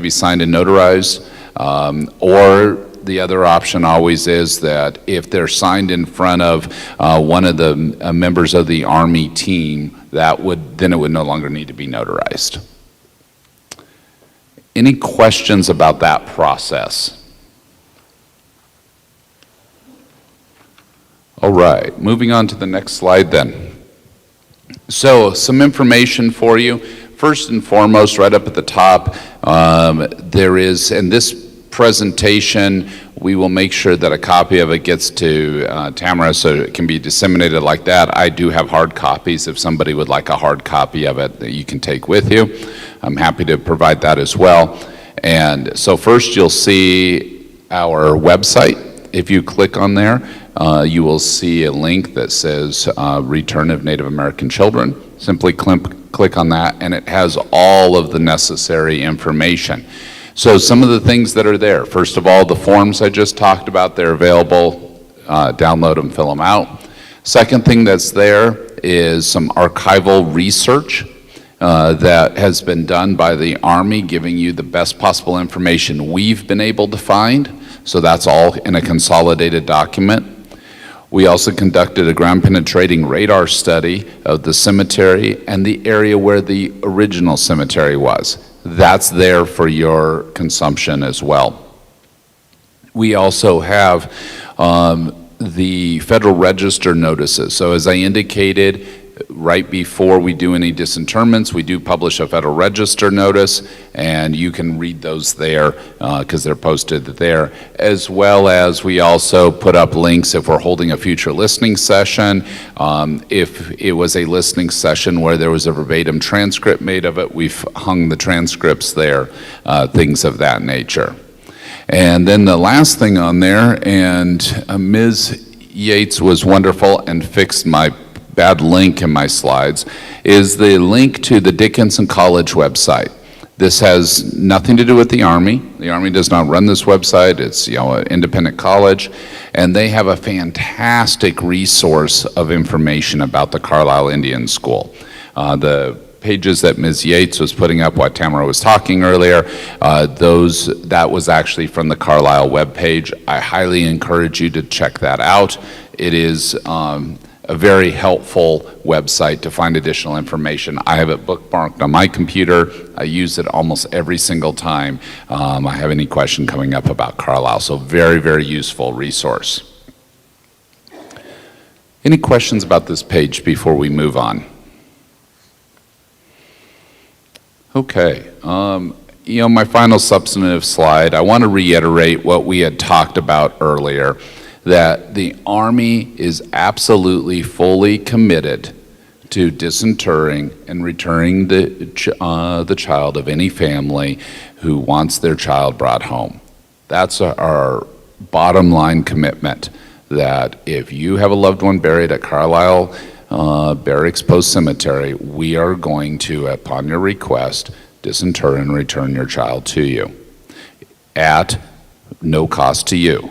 be signed and notarized, or the other option always is that if they're signed in front of one of the members of the Army team, then it would no longer need to be notarized. Any questions about that process? All right, moving on to the next slide then. So some information for you. First and foremost, right up at the top, there is, in this presentation, we will make sure that a copy of it gets to Tamara so it can be disseminated like that. I do have hard copies if somebody would like a hard copy of it that you can take with you. I'm happy to provide that as well. And so first you'll see our website. If you click on there, you will see a link that says Return of Native American Children. Simply click on that and it has all of the necessary information. So some of the things that are there, first of all, the forms I just talked about, they're available. Download them, fill them out. Second thing that's there is some archival research that has been done by the Army, giving you the best possible information we've been able to find. So that's all in a consolidated document. We also conducted a ground penetrating radar study of the cemetery and the area where the original cemetery was. That's there for your consumption as well. We also have the Federal Register notices. So as I indicated, right before we do any disinterments, we do publish a Federal Register notice, and you can read those there because they're posted there, as well as we also put up links if we're holding a future listening session. If it was a listening session where there was a verbatim transcript made of it, we've hung the transcripts there, things of that nature. And then the last thing on there, and Ms. Yates was wonderful and fixed my bad link in my slides, is the link to the Dickinson College website. This has nothing to do with the Army. The Army does not run this website. It's an independent college, and they have a fantastic resource of information about the Carlisle Indian School. The pages that Ms. Yates was putting up while Tamara was talking earlier, that was actually from the Carlisle webpage. I highly encourage you to check that out. It is a very helpful website to find additional information. I have it bookmarked on my computer. I use it almost every single time I have any question coming up about Carlisle. So very, very useful resource. Any questions about this page before we move on? Okay. My final substantive slide, I want to reiterate what we had talked about earlier, that the Army is absolutely fully committed to disinterring and returning the child of any family who wants their child brought home. That's our bottom line commitment, that if you have a loved one buried at Carlisle Barracks Post Cemetery, we are going to, upon your request, disinter and return your child to you at no cost to you.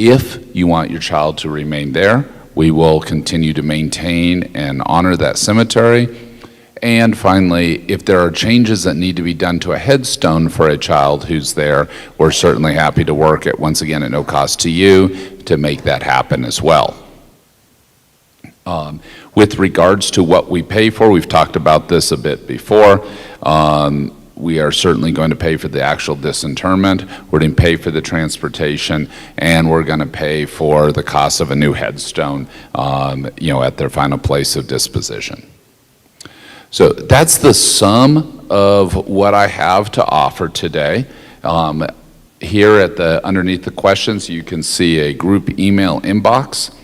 If you want your child to remain there, we will continue to maintain and honor that cemetery. And finally, if there are changes that need to be done to a headstone for a child who's there, we're certainly happy to work it, once again, at no cost to you, to make that happen as well. With regards to what we pay for, we've talked about this a bit before. We are certainly going to pay for the actual disinterment. We're going to pay for the transportation, and we're going to pay for the cost of a new headstone, at their final place of disposition. So that's the sum of what I have to offer today. Here underneath the questions, you can see a group email inbox.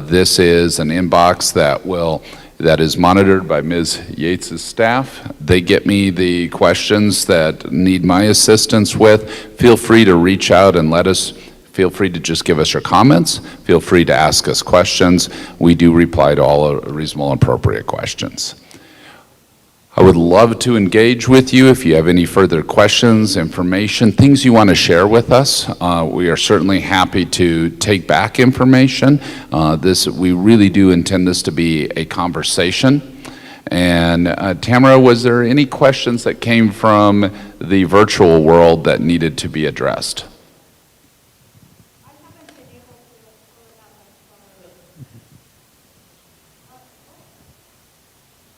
This is an inbox that is monitored by Ms. Yates' staff. They get me the questions that need my assistance with. Feel free to reach out and feel free to just give us your comments. Feel free to ask us questions. We do reply to all reasonable and appropriate questions. I would love to engage with you if you have any further questions, information, things you want to share with us. We are certainly happy to take back information. We really do intend this to be a conversation, And Tamara, was there any questions that came from the virtual world that needed to be addressed?